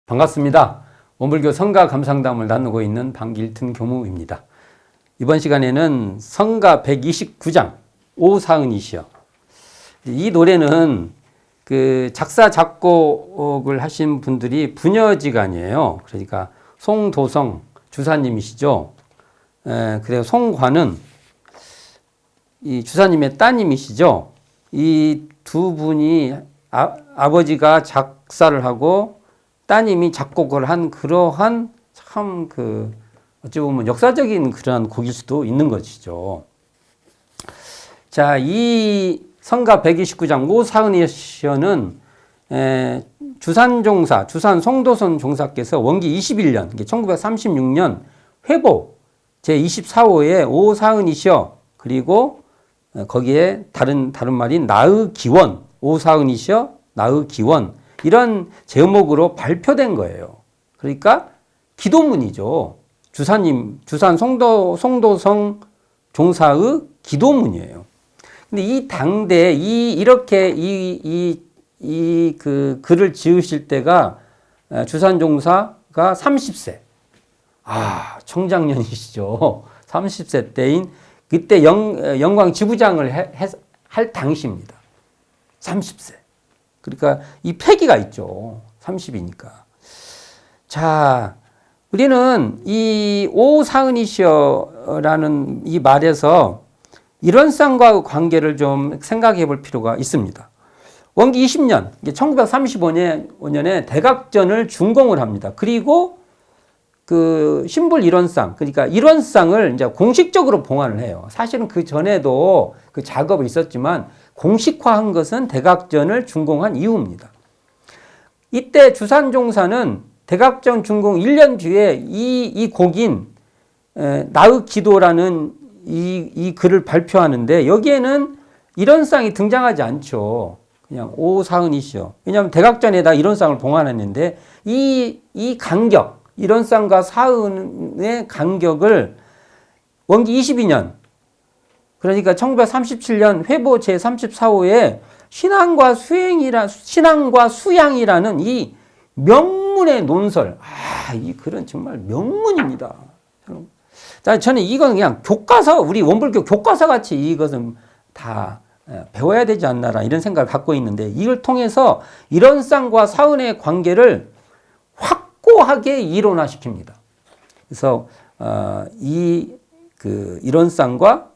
반갑습니다. 원불교 성가 감상담을 나누고 있는 방길튼 교무입니다. 이번 시간에는 성가 129장 오사은이시여. 이 노래는 그 작사 작곡을 하신 분들이 부녀지간이에요. 그러니까 송도성 주사님이시죠. 그리고 송관은 이 주사님의 따님이시죠. 이 두 분이 아버지가 작사를 하고 따님이 작곡을 한 그러한 참 어찌 보면 역사적인 그러한 곡일 수도 있는 것이죠. 자, 이 성가 129장 오사은이시여는 주산종사, 주산 송도선 종사께서 원기 21년, 1936년 회보 제24호에 오사은이시여, 그리고 거기에 다른 말인 나의기원, 오사은이시여, 나의기원, 이런 제목으로 발표된 거예요. 그러니까 기도문이죠. 주산 송도성 종사의 기도문이에요. 근데 이 당대 이렇게 그 글을 지으실 때가 주산 종사가 30세. 청장년이시죠. 30세 때인 그때 영광 지부장을 할 당시입니다. 30세. 그러니까 이 패기가 있죠. 30이니까. 자, 우리는 이 오사은이시여라는 이 말에서 일원상과의 관계를 좀 생각해 볼 필요가 있습니다. 원기 20년, 1935년에 대각전을 준공을 합니다. 그리고 그 신불 일원상, 그러니까 일원상을 이제 공식적으로 봉안을 해요. 사실은 그 전에도 그 작업이 있었지만 공식화한 것은 대각전을 준공한 이후입니다. 이때 주산종사는 대각전 준공 1년 뒤에 이 곡인 나의 기도라는 이 글을 발표하는데 여기에는 일원상이 등장하지 않죠. 그냥 오사은이시여. 왜냐하면 대각전에다 일원상을 봉안했는데 이 간격, 일원상과 사은의 간격을 원기 22년, 그러니까 1937년 회보 제34호에 신앙과 수양이라는 이 명문의 논설. 이 글은 정말 명문입니다. 저는 이건 그냥 교과서, 우리 원불교 교과서 같이 이것은 다 배워야 되지 않나라 이런 생각을 갖고 있는데, 이걸 통해서 일원상과 사은의 관계를 확고하게 이론화시킵니다. 그래서 일원상과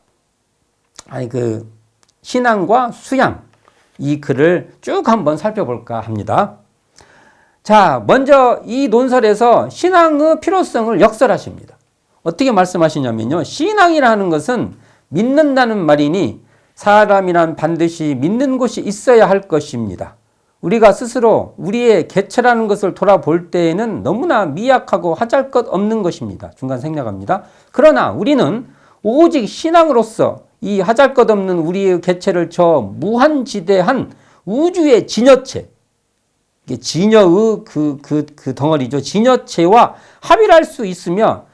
신앙과 수양, 이 글을 쭉 한번 살펴볼까 합니다. 자, 먼저 이 논설에서 신앙의 필요성을 역설하십니다. 어떻게 말씀하시냐면요. 신앙이라는 것은 믿는다는 말이니 사람이란 반드시 믿는 곳이 있어야 할 것입니다. 우리가 스스로 우리의 개체라는 것을 돌아볼 때에는 너무나 미약하고 하잘것없는 것입니다. 중간 생략합니다. 그러나 우리는 오직 신앙으로서 이 하잘것없는 우리의 개체를 저 무한지대한 우주의 진여체, 진여의 그 덩어리죠. 진여체와 합일할 수 있으며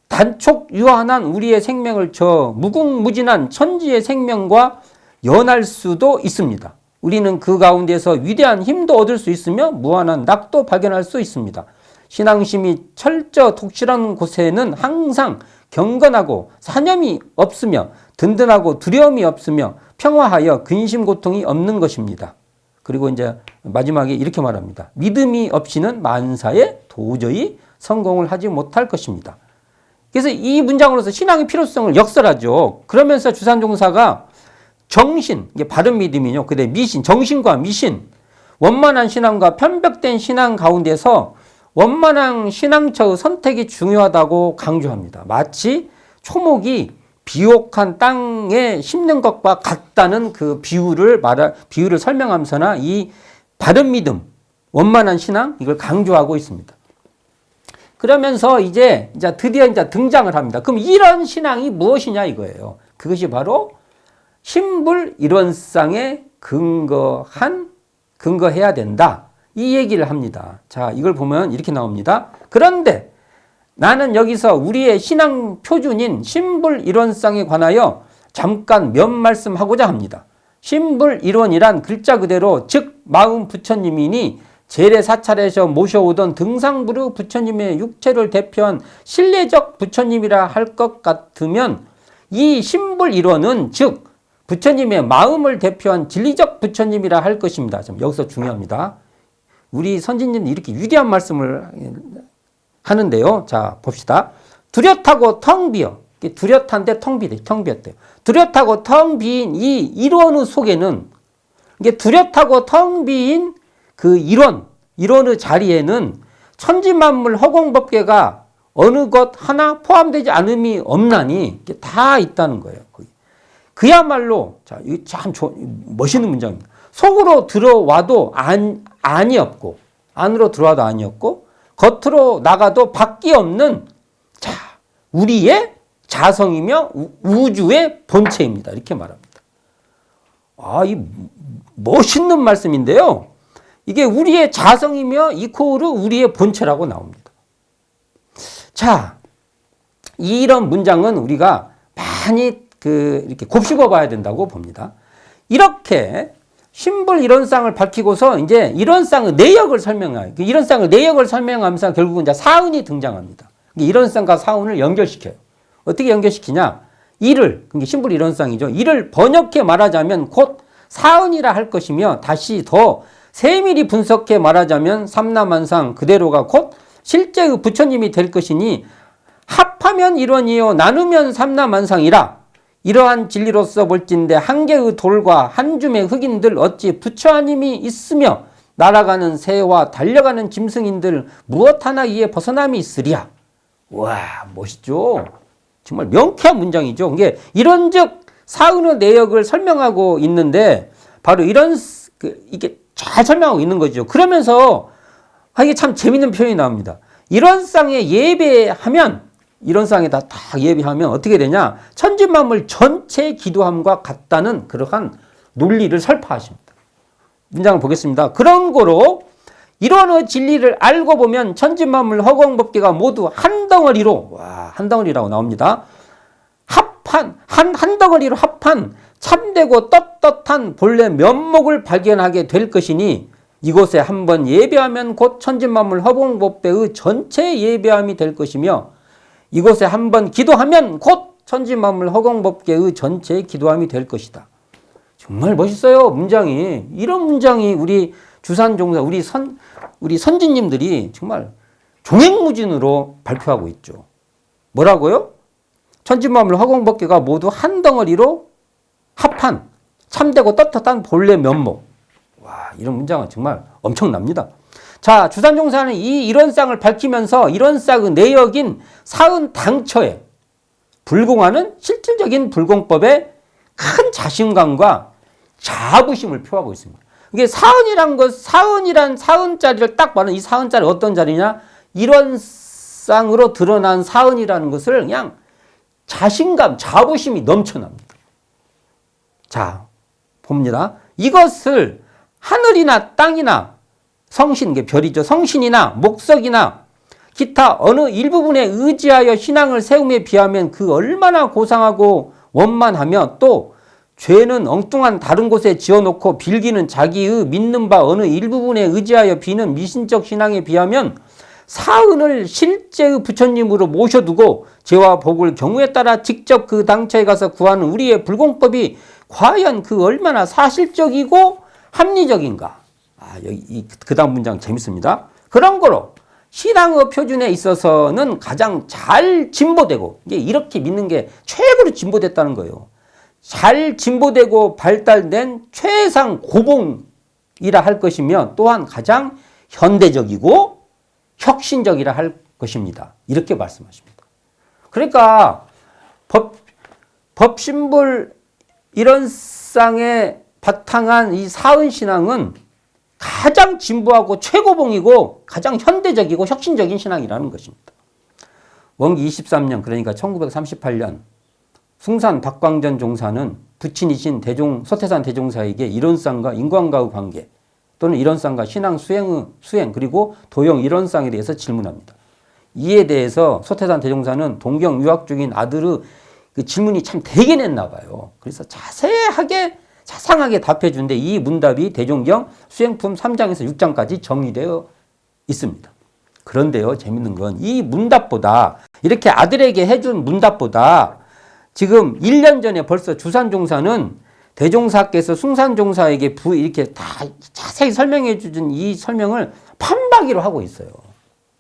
단촉유한한 우리의 생명을 저 무궁무진한 천지의 생명과 연할 수도 있습니다. 우리는 그 가운데서 위대한 힘도 얻을 수 있으며 무한한 낙도 발견할 수 있습니다. 신앙심이 철저 독실한 곳에는 항상 경건하고 사념이 없으며 든든하고 두려움이 없으며 평화하여 근심 고통이 없는 것입니다. 그리고 이제 마지막에 이렇게 말합니다. 믿음이 없이는 만사에 도저히 성공을 하지 못할 것입니다. 그래서 이 문장으로서 신앙의 필요성을 역설하죠. 그러면서 주산종사가 정신, 이게 바른 믿음이요. 그다음에 미신, 정신과 미신, 원만한 신앙과 편벽된 신앙 가운데서 원만한 신앙처의 선택이 중요하다고 강조합니다. 마치 초목이 비옥한 땅에 심는 것과 같다는 그 비유를 설명하면서나 이 바른 믿음, 원만한 신앙, 이걸 강조하고 있습니다. 그러면서 이제 드디어 등장을 합니다. 그럼 이런 신앙이 무엇이냐 이거예요. 그것이 바로 신불 일원상에 근거해야 된다. 이 얘기를 합니다. 자, 이걸 보면 이렇게 나옵니다. 그런데 나는 여기서 우리의 신앙 표준인 신불 일원상에 관하여 잠깐 몇 말씀하고자 합니다. 신불 일원이란 글자 그대로 즉 마음 부처님이니 제례 사찰에서 모셔오던 등상부르 부처님의 육체를 대표한 신례적 부처님이라 할 것 같으면 이 신불 일원은 즉 부처님의 마음을 대표한 진리적 부처님이라 할 것입니다. 좀 여기서 중요합니다. 우리 선진님은 이렇게 위대한 말씀을 하는데요. 자, 봅시다. 뚜렷하고 텅 비어. 뚜렷한데 텅 비었대요. 뚜렷하고 텅 비인 이 일원의 속에는 이게 뚜렷하고 텅 비인 그 일원의 자리에는 천지만물 허공법계가 어느 것 하나 포함되지 않음이 없나니 다 있다는 거예요. 그야말로 자, 이거 참 멋있는 문장입니다. 속으로 들어와도 안이 없고 안으로 들어와도 안이 없고 겉으로 나가도 밖이 없는 자, 우리의 자성이며 우주의 본체입니다. 이렇게 말합니다. 아, 이 멋있는 말씀인데요. 이게 우리의 자성이며 이코르 우리의 본체라고 나옵니다. 자, 이런 문장은 우리가 많이 이렇게 곱씹어 봐야 된다고 봅니다. 이렇게 신불 일원상을 밝히고서 이제 일원상의 내역을 설명해요. 일원상의 내역을 설명하면서 결국은 이제 사은이 등장합니다. 일원상과 사은을 연결시켜요. 어떻게 연결시키냐? 이를, 신불 일원상이죠. 이를 번역해 말하자면 곧 사은이라 할 것이며 다시 더 세밀히 분석해 말하자면 삼라만상 그대로가 곧 실제의 부처님이 될 것이니 합하면 일원이요 나누면 삼라만상이라 이러한 진리로서 볼진대 한 개의 돌과 한 줌의 흑인들 어찌 부처 아님이 있으며 날아가는 새와 달려가는 짐승인들 무엇 하나 이에 벗어남이 있으랴. 와, 멋있죠? 정말 명쾌한 문장이죠. 이게 이런즉 사은의 내역을 설명하고 있는데 바로 이런 이게 잘 설명하고 있는 거죠. 그러면서 이게 참 재밌는 표현이 나옵니다. 이런 쌍에 예배하면 이런 쌍에다 다 예배하면 어떻게 되냐? 천지만물 전체 기도함과 같다는 그러한 논리를 설파하십니다. 문장을 보겠습니다. 그런 거로 이런 진리를 알고 보면 천지만물 허공법계가 모두 한 덩어리로 한 덩어리라고 나옵니다. 한 덩어리로 합한 참되고 떳떳한 본래 면목을 발견하게 될 것이니 이곳에 한번 예배하면 곧 천지만물 허공법계의 전체 예배함이 될 것이며 이곳에 한번 기도하면 곧 천지만물 허공법계의 전체 기도함이 될 것이다. 정말 멋있어요, 문장이. 이런 문장이 우리 주산종사, 우리 선진님들이 정말 종횡무진으로 발표하고 있죠. 뭐라고요? 천지만물 허공법계가 모두 한 덩어리로 합한 참되고 떳떳한 본래 면목. 와, 이런 문장은 정말 엄청납니다. 자, 주산종사는 이 일원상을 밝히면서 일원상의 내역인 사은 당처에 불공하는 실질적인 불공법에 큰 자신감과 자부심을 표하고 있습니다. 이게 사은이란 사은자리를 딱 말하는 이 사은자리 어떤 자리냐? 일원상으로 드러난 사은이라는 것을 그냥 자신감, 자부심이 넘쳐납니다. 자, 봅니다. 이것을 하늘이나 땅이나 성신, 게 별이죠. 성신이나 목석이나 기타 어느 일부분에 의지하여 신앙을 세움에 비하면 그 얼마나 고상하고 원만하며 또 죄는 엉뚱한 다른 곳에 지어놓고 빌기는 자기의 믿는 바 어느 일부분에 의지하여 비는 미신적 신앙에 비하면 사은을 실제의 부처님으로 모셔두고 죄와 복을 경우에 따라 직접 그 당처에 가서 구하는 우리의 불공법이 과연 그 얼마나 사실적이고 합리적인가. 여기 그 다음 문장 재밌습니다. 그런 거로 신앙의 표준에 있어서는 가장 잘 진보되고 이게 이렇게 믿는 게 최고로 진보됐다는 거예요. 잘 진보되고 발달된 최상 고봉이라 할 것이며 또한 가장 현대적이고 혁신적이라 할 것입니다. 이렇게 말씀하십니다. 그러니까 법신불 이런 쌍에 바탕한 이 사은신앙은 가장 진보하고 최고봉이고 가장 현대적이고 혁신적인 신앙이라는 것입니다. 원기 23년 그러니까 1938년 숭산 박광전 종사는 부친이신 서태산 대종사에게 일원상과 인관과의 관계 또는 일원상과 신앙 수행 그리고 도용 일원상에 대해서 질문합니다. 이에 대해서 서태산 대종사는 동경 유학 중인 아들의 그 질문이 참 되게 냈나 봐요. 그래서 자세하게 자상하게 답해 주는데 이 문답이 대종경 수행품 3장에서 6장까지 정리되어 있습니다. 그런데요, 재밌는 건 이 문답보다 이렇게 아들에게 해준 문답보다 지금 1년 전에 벌써 주산종사는 대종사께서 숭산종사에게 이렇게 다 자세히 설명해 주신 이 설명을 판박이로 하고 있어요.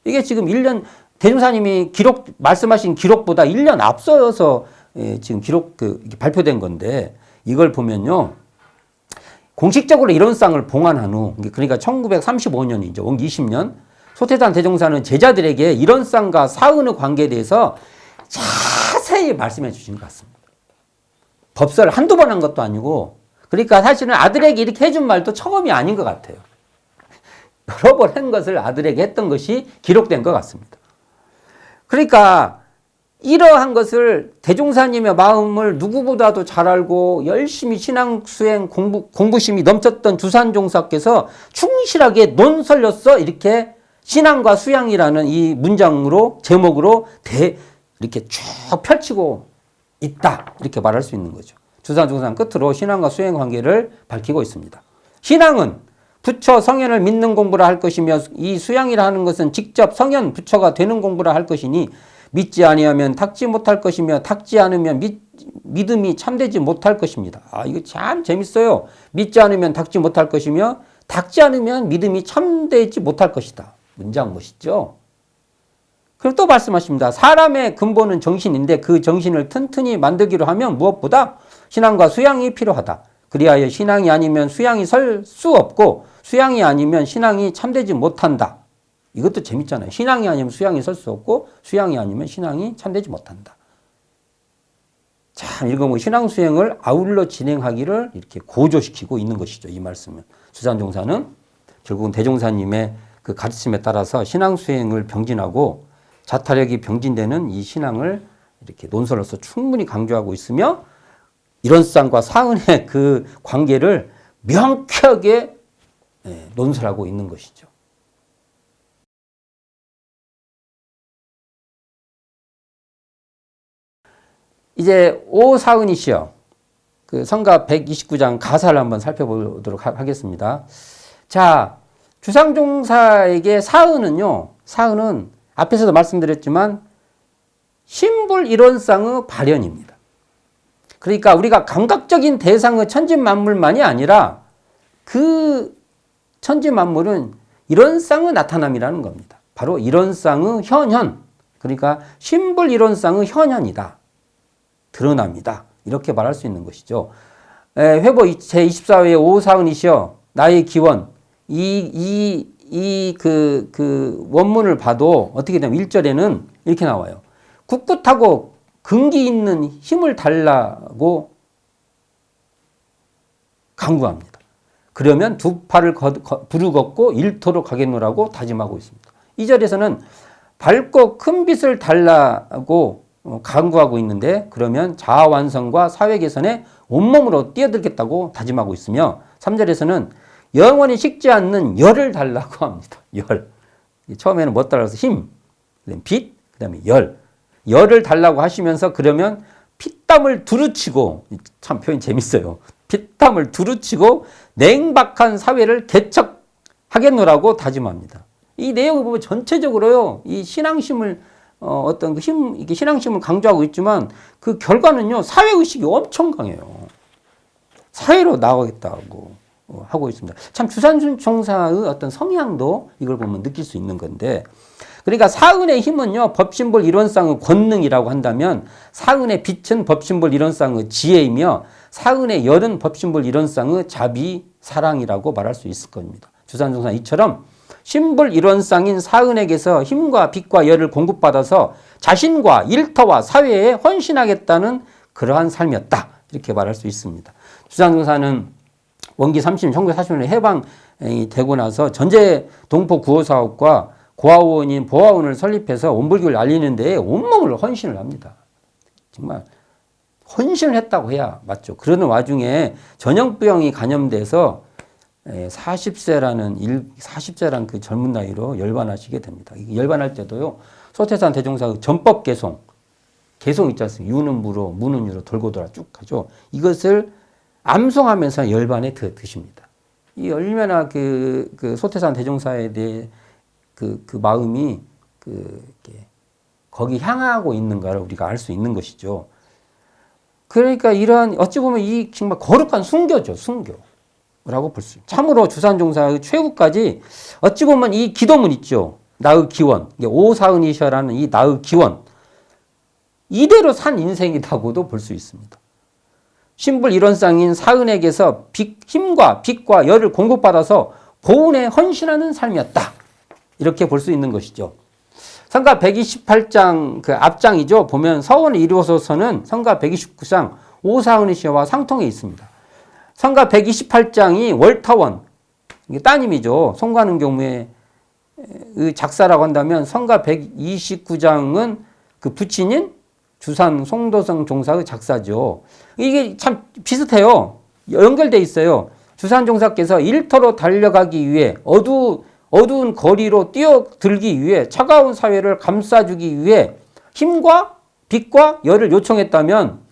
이게 지금 1년 대종사님이 말씀하신 기록보다 1년 앞서서 지금 이렇게 발표된 건데 이걸 보면요. 공식적으로 이론상을 봉안한 후, 그러니까 1935년이죠. 원 20년. 소태산 대종사는 제자들에게 이론상과 사은의 관계에 대해서 자세히 말씀해 주신 것 같습니다. 법설 한두 번 한 것도 아니고, 그러니까 사실은 아들에게 이렇게 해준 말도 처음이 아닌 것 같아요. 여러 번 한 것을 아들에게 했던 것이 기록된 것 같습니다. 그러니까 이러한 것을 대종사님의 마음을 누구보다도 잘 알고 열심히 신앙수행 공부심이 넘쳤던 주산종사께서 충실하게 논설로서 이렇게 신앙과 수양이라는 이 문장으로 제목으로 이렇게 쭉 펼치고 있다 이렇게 말할 수 있는 거죠. 주산종사는 끝으로 신앙과 수행 관계를 밝히고 있습니다. 신앙은 부처 성현을 믿는 공부라 할 것이며 이 수양이라 하는 것은 직접 성현 부처가 되는 공부라 할 것이니 믿지 아니하면 닦지 못할 것이며 닦지 않으면 믿음이 참되지 못할 것입니다. 이거 참 재밌어요. 믿지 않으면 닦지 못할 것이며 닦지 않으면 믿음이 참되지 못할 것이다. 문장 멋있죠? 그리고 또 말씀하십니다. 사람의 근본은 정신인데 그 정신을 튼튼히 만들기로 하면 무엇보다 신앙과 수양이 필요하다. 그리하여 신앙이 아니면 수양이 설 수 없고 수양이 아니면 신앙이 참되지 못한다. 이것도 재밌잖아요. 신앙이 아니면 수양이 설 수 없고 수양이 아니면 신앙이 참되지 못한다. 참 이거 신앙 수행을 아울러 진행하기를 이렇게 고조시키고 있는 것이죠. 이 말씀은. 주산종사는 결국은 대종사님의 그 가르침에 따라서 신앙 수행을 병진하고 자타력이 병진되는 이 신앙을 이렇게 논설로서 충분히 강조하고 있으며 이론상과 사은의 그 관계를 명쾌하게 논설하고 있는 것이죠. 이제 오사은이시여 그 성가 129장 가사를 한번 살펴보도록 하겠습니다. 자, 주상종사에게 사은은요. 사은은 앞에서도 말씀드렸지만 신불 이론상의 발현입니다. 그러니까 우리가 감각적인 대상의 천지만물만이 아니라 그 천지만물은 이론상의 나타남이라는 겁니다. 바로 이론상의 현현. 그러니까 신불 이론상의 현현이다. 드러납니다. 이렇게 말할 수 있는 것이죠. 회보 제24회의 오사은이시여 나의 기원 그 원문을 봐도 어떻게 되냐면 1절에는 이렇게 나와요. 꿋꿋하고 근기 있는 힘을 달라고 강구합니다. 그러면 두 팔을 부르걷고 일터로 가겠노라고 다짐하고 있습니다. 2절에서는 밝고 큰 빛을 달라고 강구하고 있는데 그러면 자아완성과 사회 개선에 온몸으로 뛰어들겠다고 다짐하고 있으며 3절에서는 영원히 식지 않는 열을 달라고 합니다. 열. 처음에는 뭐 달라서 힘, 빛, 그 다음에 열. 열을 달라고 하시면서 그러면 피땀을 두루치고 참 표현 재밌어요. 피땀을 두루치고 냉박한 사회를 개척하겠노라고 다짐합니다. 이 내용을 보면 전체적으로요. 이 신앙심을 어떤 그 이게 신앙심을 강조하고 있지만 그 결과는요. 사회의식이 엄청 강해요. 사회로 나가겠다고 하고 있습니다. 참 주산종사의 어떤 성향도 이걸 보면 느낄 수 있는 건데 그러니까 사은의 힘은요. 법신볼 이론상의 권능이라고 한다면 사은의 빛은 법신볼 이론상의 지혜이며 사은의 열은 법신볼 이론상의 자비, 사랑이라고 말할 수 있을 겁니다. 주산종사 이처럼 신불 이론상인 사은에게서 힘과 빛과 열을 공급받아서 자신과 일터와 사회에 헌신하겠다는 그러한 삶이었다. 이렇게 말할 수 있습니다. 주산종사는 원기 30년, 1940년에 해방이 되고 나서 전제 동포 구호 사업과 고아원인 보아원을 설립해서 원불교를 알리는 데에 온몸을 헌신을 합니다. 정말 헌신을 했다고 해야 맞죠. 그러는 와중에 전염병이 감염돼서 40세라는 그 젊은 나이로 열반하시게 됩니다. 열반할 때도요, 소태산 대종사 전법 개송 있지 않습니까? 유는 무로, 무는 유로 돌고 돌아 쭉 하죠. 이것을 암송하면서 열반에 드십니다. 이 얼마나 그 소태산 대종사에 대해 그 마음이 거기 향하고 있는가를 우리가 알 수 있는 것이죠. 그러니까 이러한 어찌 보면 이 정말 거룩한 순교죠, 순교라고 볼 수. 참으로 주산종사의 최후까지 어찌 보면 이 기도문 있죠. 나의 기원, 오사은이셔라는 이 나의 기원 이대로 산 인생이라고도 볼 수 있습니다. 신불 일원상인 사은에게서 힘과 빛과 열을 공급받아서 보훈에 헌신하는 삶이었다. 이렇게 볼 수 있는 것이죠. 성가 128장 그 앞장이죠. 보면 서원을 이루어서는 성가 129장 오사은이시와 상통해 있습니다. 성가 128장이 월타원, 이게 따님이죠. 송가는 경우에 작사라고 한다면 성가 129장은 그 부친인 주산 송도성 종사의 작사죠. 이게 참 비슷해요. 연결돼 있어요. 주산 종사께서 일터로 달려가기 위해 어두운 거리로 뛰어들기 위해 차가운 사회를 감싸주기 위해 힘과 빛과 열을 요청했다면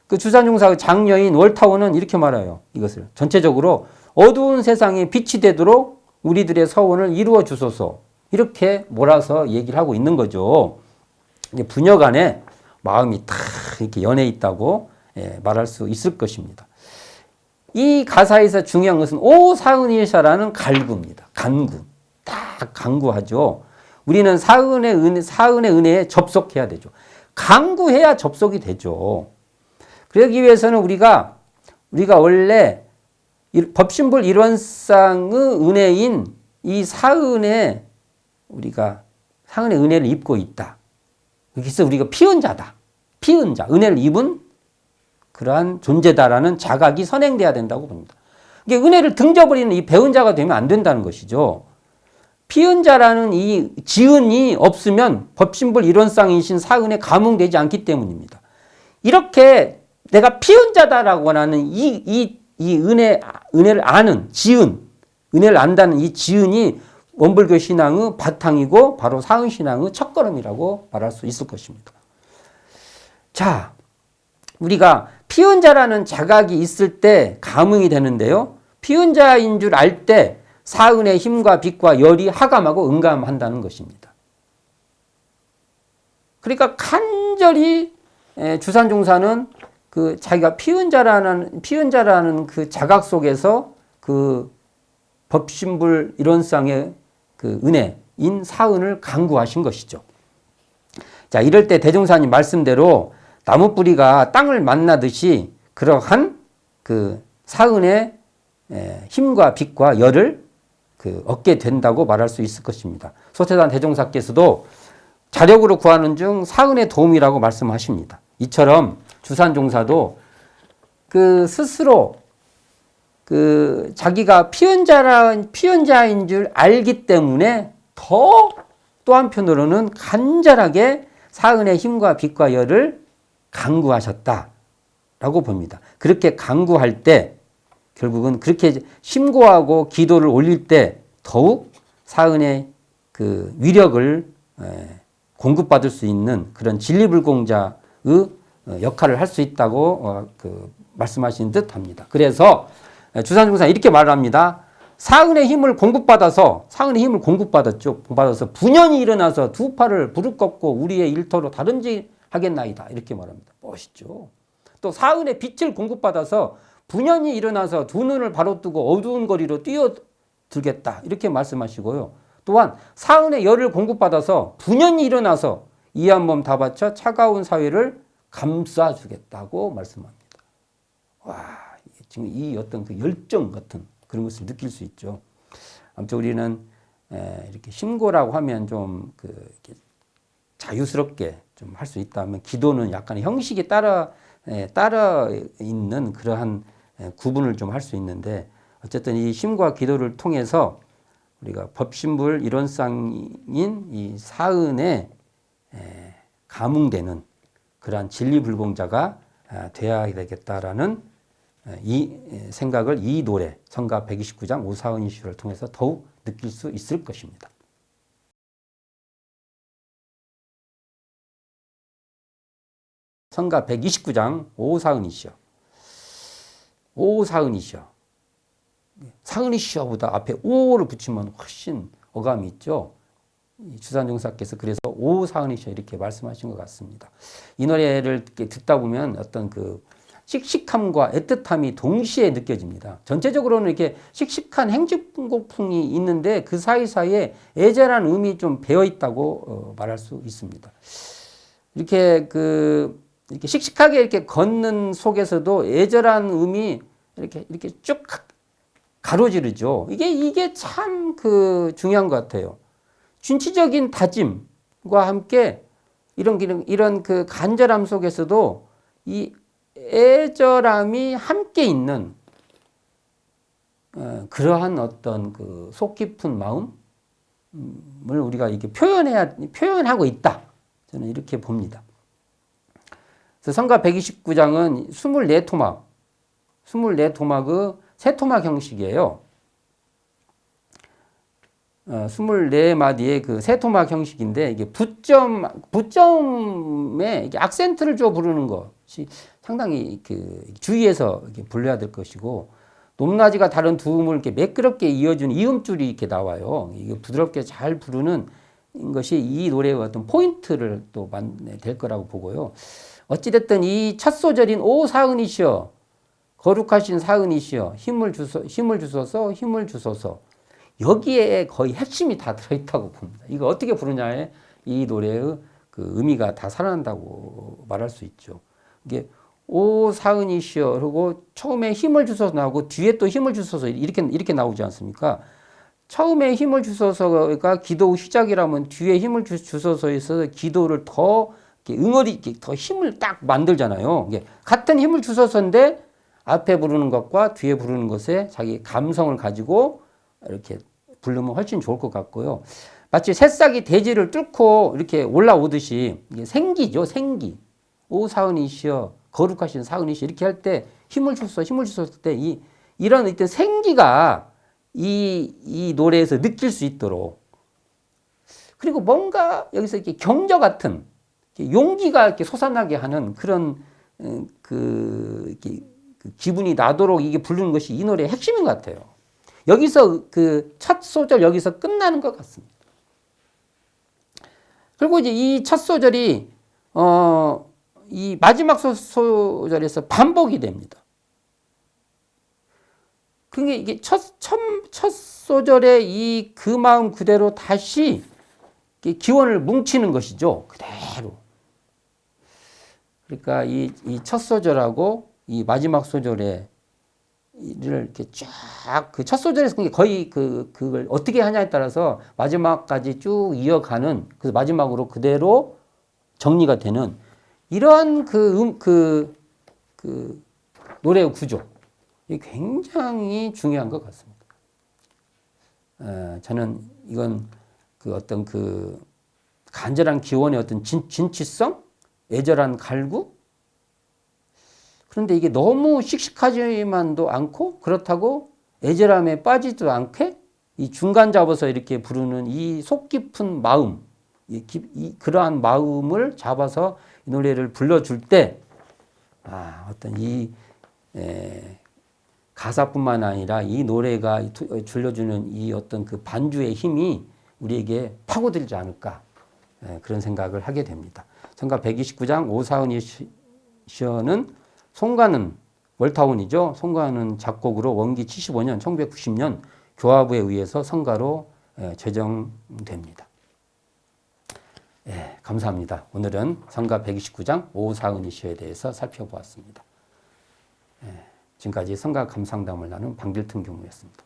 그 주산 종사의 장녀인 월타원은 이렇게 말해요. 이것을 전체적으로 어두운 세상에 빛이 되도록 우리들의 서원을 이루어 주소서. 이렇게 몰아서 얘기를 하고 있는 거죠. 부녀 간에 마음이 다 이렇게 연해 있다고 말할 수 있을 것입니다. 이 가사에서 중요한 것은 오사은이샤라는 갈구입니다. 간구. 딱 간구하죠. 우리는 사은의 은혜에 접속해야 되죠. 간구해야 접속이 되죠. 그러기 위해서는 우리가 원래 법신불 일원상의 은혜인 이 사은의 은혜를 입고 있다. 그래서 우리가 피은자다. 피은자, 은혜를 입은 그러한 존재다라는 자각이 선행돼야 된다고 봅니다. 이게 은혜를 등져버리는 이 배은자가 되면 안 된다는 것이죠. 피은자라는 이 지은이 없으면 법신불 일원상이신 사은에 감응되지 않기 때문입니다. 이렇게 내가 피은자다라고 하는 이 은혜를 아는 지은, 은혜를 안다는 이 지은이 원불교 신앙의 바탕이고 바로 사은 신앙의 첫걸음이라고 말할 수 있을 것입니다. 자, 우리가 피은자라는 자각이 있을 때 감응이 되는데요. 피은자인 줄 알 때 사은의 힘과 빛과 열이 하감하고 응감한다는 것입니다. 그러니까 간절히 주산종사는 그 자기가 피은자라는 그 자각 속에서 그 법신불 일원상의 그 은혜인 사은을 간구하신 것이죠. 자, 이럴 때 대종사님 말씀대로 나무 뿌리가 땅을 만나듯이 그러한 그 사은의 힘과 빛과 열을 얻게 된다고 말할 수 있을 것입니다. 소태산 대종사께서도 자력으로 구하는 중 사은의 도움이라고 말씀하십니다. 이처럼 주산종사도 그 스스로 그 자기가 피은자인 줄 알기 때문에 또 한편으로는 간절하게 사은의 힘과 빛과 열을 간구하셨다라고 봅니다. 그렇게 간구할 때 결국은 그렇게 심고하고 기도를 올릴 때 더욱 사은의 그 위력을 공급받을 수 있는 그런 진리불공자의 역할을 할 수 있다고 말씀하신 듯 합니다. 그래서 주산종사 이렇게 말을 합니다. 사은의 힘을 공급받아서 분연이 일어나서 두 팔을 부르 꺾고 우리의 일터로 다름질 하겠나이다. 이렇게 말합니다. 멋있죠. 또 사은의 빛을 공급받아서 분연이 일어나서 두 눈을 바로 뜨고 어두운 거리로 뛰어들겠다. 이렇게 말씀하시고요. 또한 사은의 열을 공급받아서 분연이 일어나서 이 한 몸 다 바쳐 차가운 사회를 감싸주겠다고 말씀합니다. 와, 지금 이 어떤 그 열정 같은 그런 것을 느낄 수 있죠. 아무튼 우리는 이렇게 심고라고 하면 좀 이렇게 자유스럽게 좀 할 수 있다면 기도는 약간의 형식에 따라 있는 그러한 구분을 좀 할 수 있는데 어쨌든 이 심과 기도를 통해서 우리가 법신불 일원상인 이 사은에 감응되는 그러한 진리불공자가 되어야 되겠다라는 이 생각을 이 노래 성가 129장 오사은이시를 통해서 더욱 느낄 수 있을 것입니다. 성가 129장 오사은이시여. 오사은이시여. 사은이시여보다 앞에 오를 붙이면 훨씬 어감이 있죠. 주산종사께서 그래서 오사은이시여 이렇게 말씀하신 것 같습니다. 이 노래를 이렇게 듣다 보면 어떤 그 씩씩함과 애틋함이 동시에 느껴집니다. 전체적으로는 이렇게 씩씩한 행진곡풍이 있는데 그 사이사이에 애절한 음이 좀 배어 있다고 말할 수 있습니다. 이렇게 이렇게 씩씩하게 이렇게 걷는 속에서도 애절한 음이 이렇게 쭉 가로지르죠. 이게 참 중요한 것 같아요. 준치적인 다짐과 함께 이런 그 간절함 속에서도 이 애절함이 함께 있는 그러한 어떤 그 속 깊은 마음을 우리가 이렇게 표현하고 있다. 저는 이렇게 봅니다. 그래서 성가 129장은 24토막의 세토막 형식이에요. 24마디의 그 세토막 형식인데 이게 부점에 이게 악센트를 줘 부르는 것이 상당히 주의해서 이렇게 불러야 될 것이고, 높낮이가 다른 두 음을 이렇게 매끄럽게 이어주는 이음줄이 이렇게 나와요. 이게 부드럽게 잘 부르는 것이 이 노래의 어떤 포인트를 또 될 거라고 보고요. 어찌됐든 이 첫 소절인 오 사은이시여, 거룩하신 사은이시여, 힘을 주소서. 여기에 거의 핵심이 다 들어있다고 봅니다. 이거 어떻게 부르냐에 이 노래의 그 의미가 다 살아난다고 말할 수 있죠. 이게 오 사은이시여 그리고 처음에 힘을 주소서 나오고 뒤에 또 힘을 주소서 이렇게 나오지 않습니까? 처음에 힘을 주소서가 기도 시작이라면 뒤에 힘을 주소서에서 기도를 더 응어리 더 힘을 딱 만들잖아요. 이게 같은 힘을 주소서인데 앞에 부르는 것과 뒤에 부르는 것에 자기 감성을 가지고 이렇게 부르면 훨씬 좋을 것 같고요. 마치 새싹이 대지를 뚫고 이렇게 올라오듯이 이게 생기죠, 생기. 오 사은이시여, 거룩하신 사은이시여 이렇게 할 때 힘을 줬을 때 이런 어떤 생기가 이 노래에서 느낄 수 있도록, 그리고 뭔가 여기서 이렇게 경저 같은 용기가 이렇게 솟아나게 하는 그런 기분이 나도록 이게 부르는 것이 이 노래의 핵심인 것 같아요. 여기서 그 첫 소절 여기서 끝나는 것 같습니다. 그리고 이제 이 첫 소절이 이 마지막 소절에서 반복이 됩니다. 그게 이게 첫 소절에 그 마음 그대로 다시 기원을 뭉치는 것이죠. 그대로. 그러니까 이 첫 소절하고 이 마지막 소절에 이를 이렇게 쫙 그 첫 소절에서 거의 그걸 어떻게 하냐에 따라서 마지막까지 쭉 이어가는, 그래서 마지막으로 그대로 정리가 되는 이러한 그 노래의 구조, 이게 굉장히 중요한 것 같습니다. 저는 이건 어떤 간절한 기원의 어떤 진취성, 애절한 갈구. 그런데 이게 너무 씩씩하지만도 않고 그렇다고 애절함에 빠지지도 않게 이 중간 잡아서 이렇게 부르는 이 속 깊은 마음, 그러한 마음을 잡아서 이 노래를 불러줄 때, 어떤 가사뿐만 아니라 이 노래가 들려주는 이 어떤 그 반주의 힘이 우리에게 파고들지 않을까, 그런 생각을 하게 됩니다. 성가 129장 오사은이시여는 송가는 월타운이죠. 송가는 작곡으로 원기 75년 1990년 교화부에 의해서 성가로 제정됩니다. 감사합니다. 오늘은 성가 129장 오사은이시여에 대해서 살펴보았습니다. 지금까지 성가 감상담을 나눈 방길튼 교무였습니다.